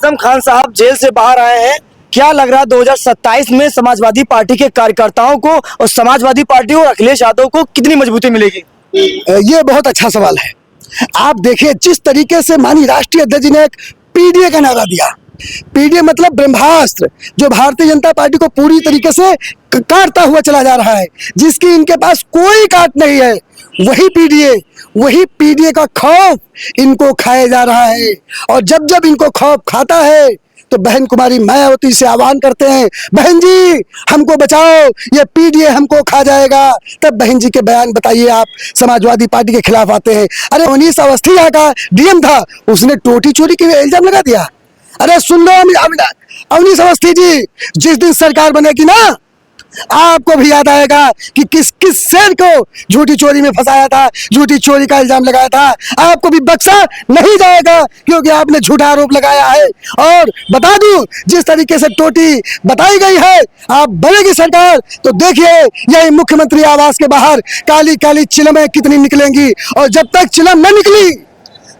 आजम खान साहब जेल से बाहर आए हैं। क्या लग रहा है 2027 में समाजवादी पार्टी के कार्यकर्ताओं को और समाजवादी पार्टी और अखिलेश यादव को कितनी मजबूती मिलेगी? ये बहुत अच्छा सवाल है। आप देखिए जिस तरीके से माननीय राष्ट्रीय अध्यक्ष जी ने एक पीडीए का नारा दिया, पीडीए मतलब ब्रह्मास्त्र, जो भारतीय जनता पार्टी को पूरी तरीके से काटता हुआ चला जा रहा है, जिसकी इनके पास कोई काट नहीं है। वही पीडीए का खौफ इनको खाया जा रहा है। और जब जब इनको खौफ खाता है तो बहन कुमारी मायावती से आह्वान करते हैं, बहन जी हमको बचाओ, ये पीडीए हमको खा जाएगा। तब बहन जी के बयान बताइए आप समाजवादी पार्टी के खिलाफ आते हैं। अरे मनीष अवस्थी यहाँ का डीएम था, उसने टोटी चोरी के इल्जाम लगा दिया। अरे सुन लो अवनीश अवस्थी जी, जिस दिन सरकार बनेगी ना, आपको भी याद आएगा कि किस किस शेर को झूठी चोरी में फंसाया था, झूठी चोरी का इल्जाम लगाया था। आपको भी बख्शा नहीं जाएगा क्योंकि आपने झूठा आरोप लगाया है। और बता दूं, जिस तरीके से टोटी बताई गई है, आप बनेगी सरकार तो देखिए यही मुख्यमंत्री आवास के बाहर काली काली चिलमें कितनी निकलेंगी। और जब तक चिलम न निकली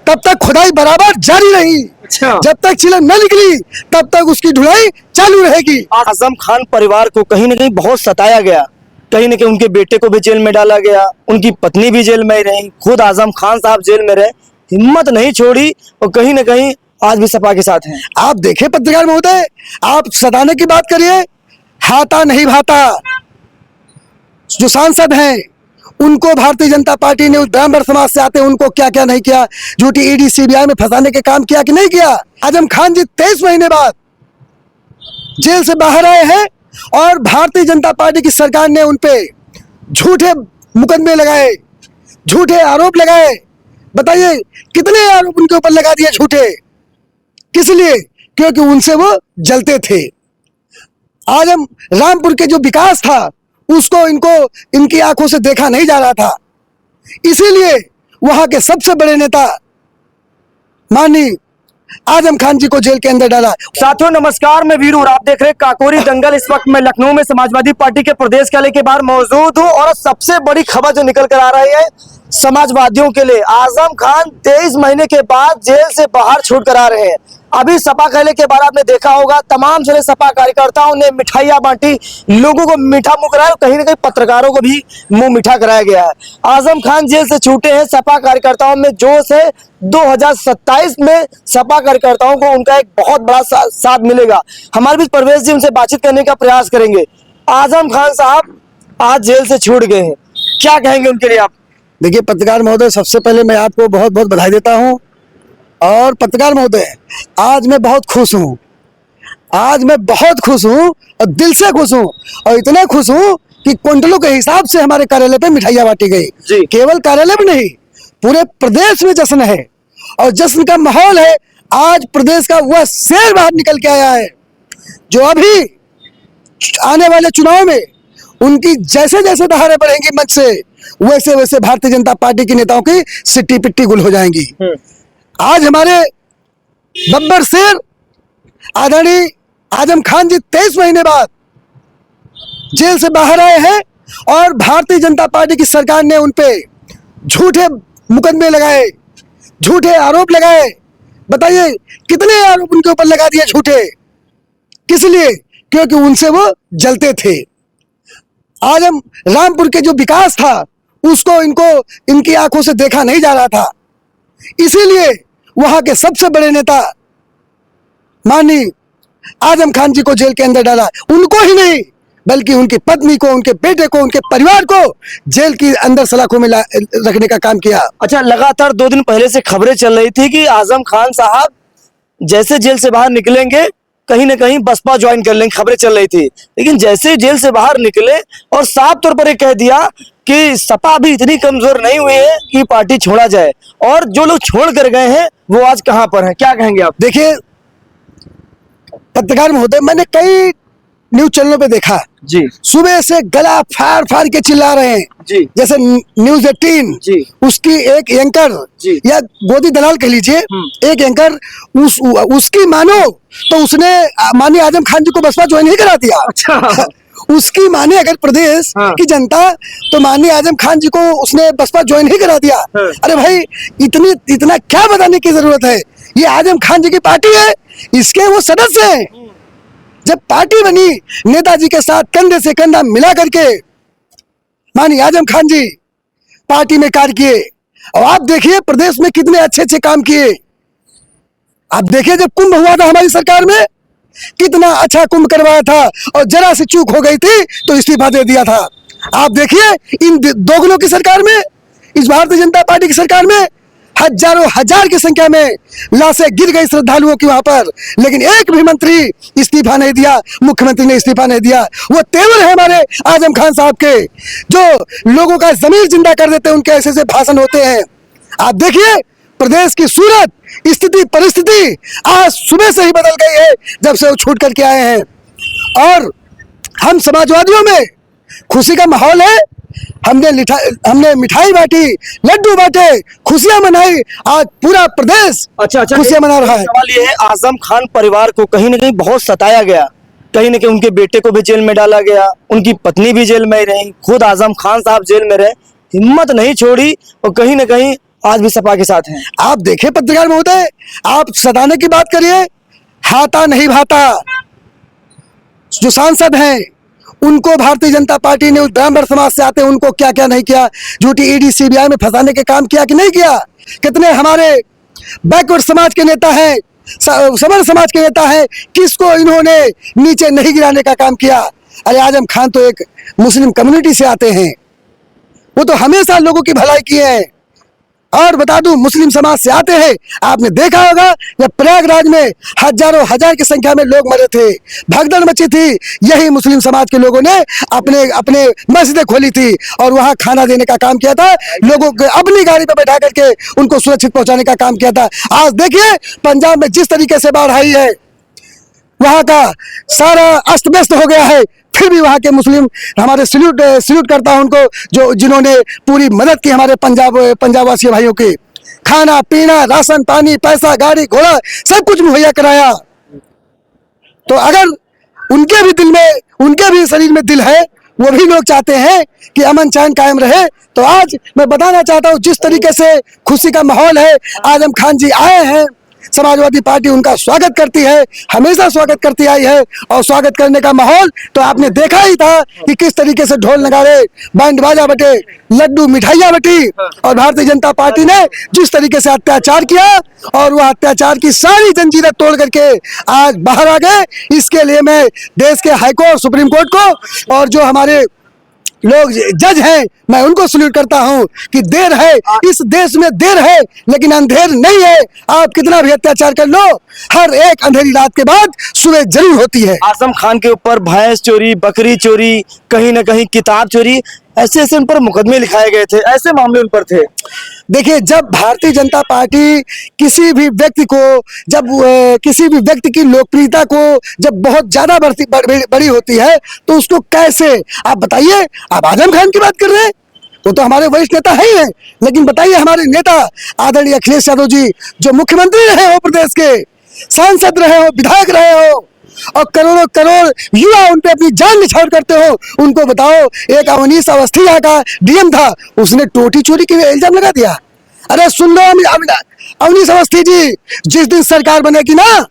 तब तक खुदाई बराबर जारी रही। अच्छा। जब तक चिलम न निकली तब तक उसकी ढुलाई चालू रहेगी। आजम खान परिवार को कहीं ना कहीं बहुत सताया गया, कहीं ना कहीं उनके बेटे को भी जेल में डाला गया, उनकी पत्नी भी जेल में ही रही, खुद आजम खान साहब जेल में रहे, हिम्मत नहीं छोड़ी और कहीं ना कहीं आज भी सपा के साथ हैं। आप देखे पत्रकार महोदय, आप सताने की बात करिए, हाथा नहीं भाता। जो सांसद हैं उनको भारतीय जनता पार्टी ने, उस ब्राह्मण समाज से आते हैं, उनको क्या क्या नहीं किया, झूठी ईडी सीबीआई में फंसाने के काम किया कि नहीं किया। आजम खान जी 23 महीने बाद जेल से बाहर आए हैं और भारतीय जनता पार्टी की सरकार ने उनपे झूठे मुकदमे लगाए, झूठे आरोप लगाए। बताइए कितने आरोप उनके ऊपर लगा दिए झूठे, किस लिए? क्योंकि उनसे वो जलते थे। आजम रामपुर के जो विकास था उसको इनकी आंखों से देखा नहीं जा रहा था, इसीलिए वहां के सबसे बड़े नेता माननीय आजम खान जी को जेल के अंदर डाला। साथियों नमस्कार, मैं वीरू और आप देख रहे हैं काकोरी दंगल। इस वक्त मैं लखनऊ में समाजवादी पार्टी के प्रदेश कार्यालय के बाहर मौजूद हूं और सबसे बड़ी खबर जो निकल कर आ रही है समाजवादियों के लिए, आजम खान 23 महीने के बाद जेल से बाहर छूट कर आ रहे हैं। अभी सपा कार्यालय के बाहर आपने देखा होगा, तमाम सारे सपा कार्यकर्ताओं ने मिठाइयां बांटी, लोगों को मीठा मुंह कराया, कहीं ना कहीं पत्रकारों को भी मुंह मीठा कराया गया है। आजम खान जेल से छूटे हैं, सपा कार्यकर्ताओं में जोश है। 2027 में सपा कार्यकर्ताओं को उनका एक बहुत बड़ा साथ मिलेगा। हमारे बीच परवेश जी, उनसे बातचीत करने का प्रयास करेंगे। आजम खान साहब आज जेल से छूट गए हैं, क्या कहेंगे उनके लिए आप? देखिए पत्रकार महोदय, सबसे पहले मैं आपको बहुत बहुत बधाई देता हूं। और पत्रकार महोदय, आज मैं बहुत खुश हूं, आज मैं बहुत खुश हूं और दिल से खुश हूं। और इतना खुश हूं कि क्विंटलों के हिसाब से हमारे कार्यालय पे मिठाइयां बांटी गई। केवल कार्यालय में नहीं, पूरे प्रदेश में जश्न है और जश्न का माहौल है। आज प्रदेश का वह शेर बाहर निकल के आया है जो अभी आने वाले चुनाव में उनकी जैसे जैसे दहाड़े बढ़ेंगी मंच से, वैसे वैसे भारतीय जनता पार्टी के नेताओं की सिट्टी पिट्टी गुल हो जाएंगी। आज हमारे बब्बर शेर आदरणीय आजम खान जी 23 महीने बाद जेल से बाहर आए हैं और भारतीय जनता पार्टी की सरकार ने उनपे झूठे मुकदमे लगाए, झूठे आरोप लगाए। बताइए कितने आरोप उनके ऊपर लगा दिए झूठे, किस लिए? क्योंकि उनसे वो जलते थे। आजम रामपुर के जो विकास था उसको इनकी आंखों से देखा नहीं जा रहा था, इसीलिए वहां के सबसे बड़े नेता माननीय आजम खान जी को जेल के अंदर डाला। उनको ही नहीं बल्कि उनकी पत्नी को, उनके बेटे को, उनके परिवार को जेल की अंदर सलाखों में रखने का काम किया। अच्छा, लगातार 2 दिन पहले से खबरें चल रही थी कि आजम खान साहब जैसे जेल से बाहर निकलेंगे कहीं ना कहीं बसपा ज्वाइन कर लेंगे, खबरें चल रही थी। लेकिन जैसे जेल से बाहर निकले और साफ तौर पर ये कह दिया कि सपा भी इतनी कमजोर नहीं हुई है कि पार्टी छोड़ा जाए, और जो लोग छोड़ कर गए हैं वो आज कहां पर हैं, क्या कहेंगे आप? देखिए पत्रकार महोदय, मैंने कई न्यूज चैनलों पे देखा जी, सुबह से गला फाड़ फाड़ के चिल्ला रहे हैं जी। जैसे न्यूज 18 जी, उसकी एक एंकर या गोदी दलाल कह लीजिए, एक एंकर उसकी मानो तो उसने माननीय आजम खान जी को बसपा ज्वाइन ही करा दिया। अच्छा। उसकी माने अगर प्रदेश की जनता तो माननीय आजम खान जी को उसने बसपा ज्वाइन ही करा दिया। अरे भाई, इतना क्या बताने की जरूरत है? ये आजम खान जी की पार्टी है, इसके वो सदस्य हैं। जब पार्टी बनी, नेताजी के साथ कंधे से कंधा मिला करके माननीय आजम खान जी पार्टी में कार्य किए। और आप देखिए प्रदेश में कितने अच्छे अच्छे काम किए। आप देखिए जब कुंभ हुआ था हमारी सरकार में, कितना अच्छा कुंभ करवाया था, और जरा सी चूक हो गई थी तो इस्तीफा दे दिया था। आप देखिए इन दोगलों की सरकार में, इस भारतीय जनता पार्टी की सरकार में हजारों हजार की संख्या में लाशें गिर गई श्रद्धालुओं की वहां पर, लेकिन एक भी मंत्री इस्तीफा नहीं दिया, मुख्यमंत्री ने इस्तीफा नहीं दिया। वो तेवर है हमारे आजम खान साहब के, जो लोगों का जमीर जिंदा कर देते हैं, उनके ऐसे ऐसे भाषण होते हैं। आप देखिए प्रदेश की सूरत स्थिति परिस्थिति आज सुबह से ही बदल गई है जब से वो छूट करके आए हैं। और हम समाजवादियों में खुशी का माहौल है। हमने मिठाई बांटी, लड्डू बांटे, खुशियां मनाई। आज पूरा प्रदेश अच्छा खुशियां मना रहा है। सवाल ये है, आजम खान परिवार को कहीं ना कहीं बहुत सताया गया, कहीं ना कहीं उनके बेटे को भी जेल में डाला गया, उनकी पत्नी भी जेल में रही, खुद आजम खान साहब जेल में रहे, हिम्मत नहीं छोड़ी और कहीं ना कहीं आज भी सपा के साथ हैं। आप देखिए पत्रकार महोदय, आप सताने की बात करिए, हाथा नहीं भाता। जो सांसद हैं उनको भारतीय जनता पार्टी ने उस ब्राह्मण समाज से आते हैं, उनको क्या क्या नहीं किया, झूठी ईडी सीबीआई में फंसाने के काम किया कि नहीं किया। कितने हमारे बैकवर्ड समाज के नेता हैं, सवर्ण समाज के नेता हैं, किसको इन्होंने नीचे नहीं गिराने का काम किया। अरे आजम खान तो एक मुस्लिम कम्युनिटी से आते हैं, वो तो हमेशा लोगों की भलाई किए हैं। और बता दूं, मुस्लिम समाज से आते हैं। आपने देखा होगा जब प्रयागराज में हजारों हजार की संख्या में लोग मरे थे, भगदड़ मची थी, यही मुस्लिम समाज के लोगों ने अपने अपने मस्जिदें खोली थी और वहां खाना देने का काम किया था, लोगों को अपनी गाड़ी पर बैठा करके उनको सुरक्षित पहुंचाने का काम किया था। आज देखिए पंजाब में जिस तरीके से बाढ़ आई है, वहां का सारा अस्त व्यस्त हो गया है, फिर भी वहां के मुस्लिम हमारे सल्यूट करता हूं उनको, जो जिन्होंने पूरी मदद की हमारे पंजाबवासी भाइयों की। खाना पीना, राशन पानी, पैसा, गाड़ी घोड़ा सब कुछ मुहैया कराया। तो अगर उनके भी दिल में, उनके भी शरीर में दिल है, वो भी लोग चाहते हैं कि अमन चैन कायम रहे। तो आज मैं बताना चाहता हूं, जिस तरीके से खुशी का माहौल है, आजम खान जी आए हैं, समाजवादी पार्टी उनका स्वागत करती है, हमेशा स्वागत करती आई है। और स्वागत करने का माहौल तो आपने देखा ही था कि किस तरीके से ढोल नगाड़े, बैंड बाजा बटे, लड्डू मिठाइयां बटी, और भारतीय जनता पार्टी ने जिस तरीके से अत्याचार किया और वह अत्याचार की सारी जंजीरें तोड़ करके आज बाहर आ गए। इसके लिए मैं देश के हाईकोर्ट, सुप्रीम कोर्ट को और जो हमारे लोग जज हैं, मैं उनको सल्यूट करता हूं कि देर है, इस देश में देर है लेकिन अंधेर नहीं है। आप कितना भी अत्याचार कर लो, हर एक अंधेरी रात के बाद सुबह जरूर होती है। आजम खान के ऊपर भैंस चोरी, बकरी चोरी, कहीं ना कहीं किताब चोरी, ऐसे ऐसे उन पर मुकदमे लिखाए गए थे, ऐसे मामले उन पर थे। देखिए, जब भारतीय जनता पार्टी किसी भी व्यक्ति को, जब किसी भी व्यक्ति की लोकप्रियता को जब बहुत ज्यादा बड़ी होती है तो उसको कैसे, आप बताइए, आप आजम खान की बात कर रहे हैं, वो तो हमारे वरिष्ठ नेता ही हैं, लेकिन बताइए हमारे नेता आदरणीय अखिलेश यादव जी, जो मुख्यमंत्री रहे हो प्रदेश के, सांसद रहे हो, विधायक रहे हो, और करोड़ों करोड़ युवा उन पे अपनी जान निछावर करते हो, उनको बताओ। एक अवनीश अवस्थी यहाँ का डीएम था, उसने टोटी चोरी के इल्जाम लगा दिया। अरे सुन लो अवनीश अवस्थी जी, जिस दिन सरकार बनेगी ना,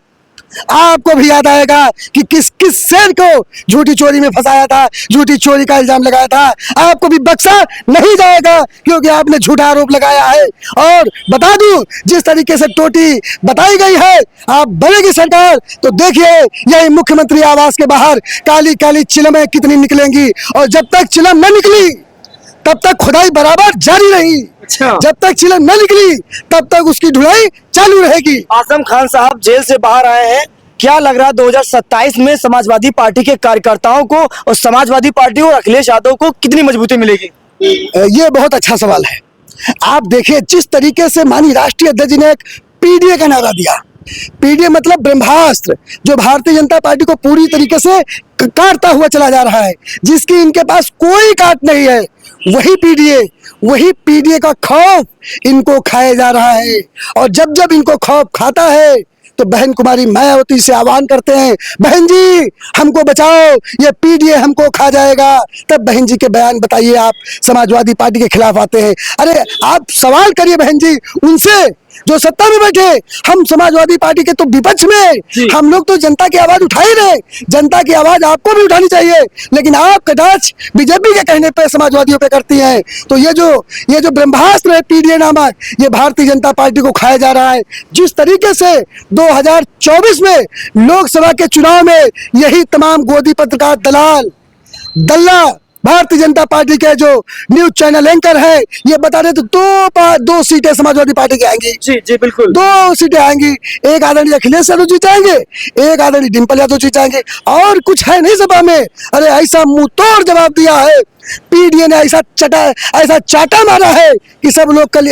आपको भी याद आएगा कि किस किस शेर को झूठी चोरी में फंसाया था, झूठी चोरी का इल्जाम लगाया था। आपको भी बख्शा नहीं जाएगा क्योंकि आपने झूठा आरोप लगाया है। और बता दूं, जिस तरीके से टोटी बताई गई है, आप बनेगी सरकार तो देखिए यही मुख्यमंत्री आवास के बाहर काली काली चिलमें कितनी निकलेंगी, और जब तक चिलम न निकली तब तक खुदाई बराबर जारी रही। अच्छा। जब तक चिलम न निकली तब तक उसकी ढुलाई चालू रहेगी। आजम खान साहब जेल से बाहर आए हैं, क्या लग रहा है 2027 में समाजवादी पार्टी के कार्यकर्ताओं को और समाजवादी पार्टी और अखिलेश यादव को कितनी मजबूती मिलेगी? ये बहुत अच्छा सवाल है। आप देखिए जिस तरीके से माननीय राष्ट्रीय अध्यक्ष ने एक पीडीए का नारा दिया, पीडीए मतलब ब्रह्मास्त्र, जो भारतीय जनता पार्टी को पूरी तरीके से काटता हुआ चला जा रहा है, जिसकी इनके पास कोई काट नहीं है, वही पीडीए का खौफ इनको खाया जा रहा है। और जब जब इनको खौफ खाता है तो बहन कुमारी मायावती से आह्वान करते हैं, बहन जी हमको बचाओ, ये पीडीए हमको खा जाएगा। तब बहन जी के बयान बताइए, आप समाजवादी पार्टी के खिलाफ आते हैं। अरे आप सवाल करिए बहन जी उनसे जो सत्ता में बैठे, हम समाजवादी पार्टी के तो विपक्ष में, हम लोग तो जनता की आवाज उठा ही रहे। जनता की आवाज आपको भी उठानी चाहिए, लेकिन आप कटाक्ष बीजेपी के कहने पे समाजवादियों पे करती हैं। तो ये जो ब्रह्मास्त्र है पीडीए नामक, ये भारतीय जनता पार्टी को खाया जा रहा है। जिस तरीके से 2024 में लोकसभा के चुनाव में यही तमाम गोदी पत्रकार दल्ला भारतीय जनता पार्टी के जो न्यूज चैनल एंकर है, ये बता रहे थे दो सीटें समाजवादी पार्टी की आएंगी। जी बिल्कुल, 2 सीटें आएंगी। एक आदरणीय अखिलेश यादव जी चाहेंगे, एक आदरणीय डिम्पल यादव जी चाहेंगे, और कुछ है नहीं सभा में। अरे ऐसा मुंह तोड़ जवाब दिया है पीडीए ने, ऐसा चाटा मारा है कि सब लोग कल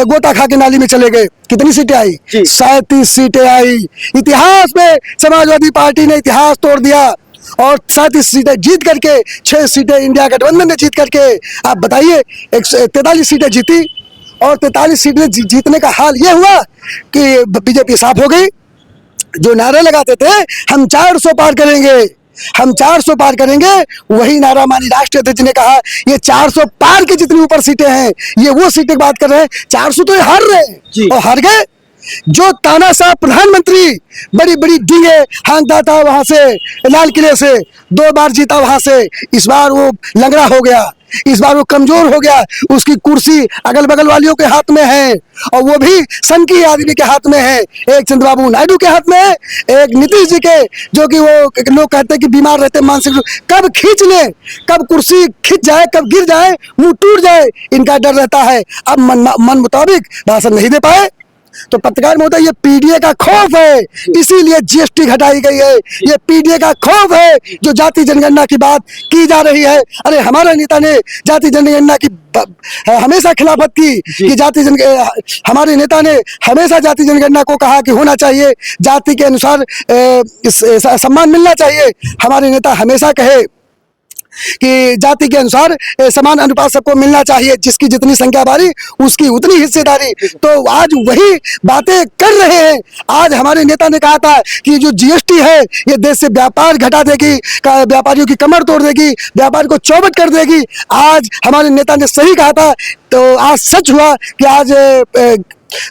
गोता खा के नाली में चले गए। कितनी सीटें आई? 37 सीटें आई। इतिहास में समाजवादी पार्टी ने इतिहास तोड़ दिया, और 37 सीटें जीत करके 6 सीटें इंडिया गठबंधन ने जीत करके, आप बताइए 43 सीटें जीती, और 43 सीटें जीतने का हाल ये हुआ कि बीजेपी साफ हो गई। जो नारे लगाते थे हम 400 पार करेंगे, हम 400 पार करेंगे, वही नारा माननीय राष्ट्रीय अध्यक्ष ने कहा ये 400 पार की जितनी ऊपर सीटें हैं, ये वो सीटें की बात कर रहे हैं। 400 तो ये हार रहे हैं, और हार गए। जो तानाशाह प्रधानमंत्री बड़ी बड़ी डींगे हाँकता था वहां से, लाल किले से 2 बार जीता वहां से, इस बार वो लंगड़ा हो गया, इस बार वो कमजोर हो गया। उसकी कुर्सी अगल बगल वालियों के हाथ में है, और वो भी सनकी आदमी के हाथ में है। एक चंद्रबाबू नायडू के हाथ में है, एक नीतीश जी के, जो कि वो लोग कहते हैं कि बीमार रहते हैं मानसिक, कब खींच ले, कब कुर्सी खिंच जाए, कब गिर जाए, मुंह टूट जाए, इनका डर रहता है। अब मन मुताबिक भाषण नहीं दे पाए। तो पत्रकार महोदय, ये पीडीए का खौफ है, इसीलिए जीएसटी घटाई गई है। ये पीडीए का खौफ है, जो जाति जनगणना की बात की जा रही है। अरे हमारे नेता ने जाति जनगणना की हमेशा खिलाफत की कि हमारे नेता ने हमेशा जाति जनगणना को कहा कि होना चाहिए, जाति के अनुसार सम्मान मिलना चाहिए। हमारे नेता हमेशा कहे कि जाति के अनुसार समान अनुपात सबको मिलना चाहिए, जिसकी जितनी संख्या बारी उसकी उतनी हिस्सेदारी। तो आज वही बातें कर रहे हैं। आज हमारे नेता ने कहा था कि जो जीएसटी है ये देश से व्यापार घटा देगी, व्यापारियों की कमर तोड़ देगी, व्यापार को चौपट कर देगी। आज हमारे नेता ने सही कहा था, तो आज सच हुआ कि आज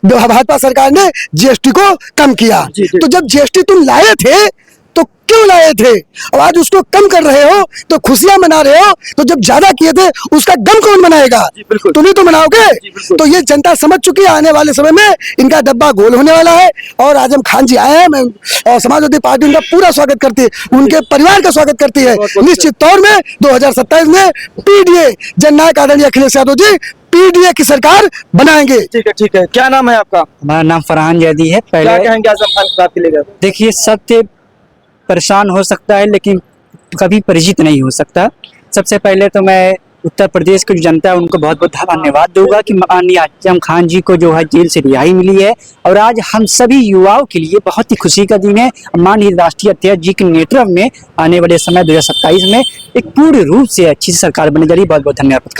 भाजपा सरकार ने जीएसटी को कम किया। तो जब जीएसटी तुम लाए थे तो क्यों लाए थे, और आज उसको कम कर रहे हो तो खुशियां मना रहे हो। तो जब ज्यादा किए थे उसका गम कौन मनाएगा? तुम ही तो मनाओगे। तो ये जनता समझ चुकी है, आने वाले समय में इनका डब्बा गोल होने वाला है। और आजम खान जी आए हैं, मैं समाजवादी पार्टी उनका पूरा स्वागत करती है, उनके परिवार का स्वागत करती है। निश्चित तौर में 2027 में पीडीए जननायक आदरणीय अखिलेश यादव जी पीडीए की सरकार बनाएंगे। ठीक है। क्या नाम है आपका? हमारा नाम फरहान जैदी है। पहले क्या कहेंगे आजम खान साहब के लिए? देखिए, सत्य परेशान हो सकता है लेकिन कभी परिचित नहीं हो सकता। सबसे पहले तो मैं उत्तर प्रदेश की जो जनता है उनको बहुत बहुत धन्यवाद दूंगा कि माननीय आजम खान जी को जो है जेल से रिहाई मिली है, और आज हम सभी युवाओं के लिए बहुत ही खुशी का दिन है। माननीय राष्ट्रीय अध्यक्ष जी के नेतृत्व में आने वाले समय 2027 में एक पूर्ण रूप से अच्छी सरकार बनने जा रही है। बहुत बहुत धन्यवाद।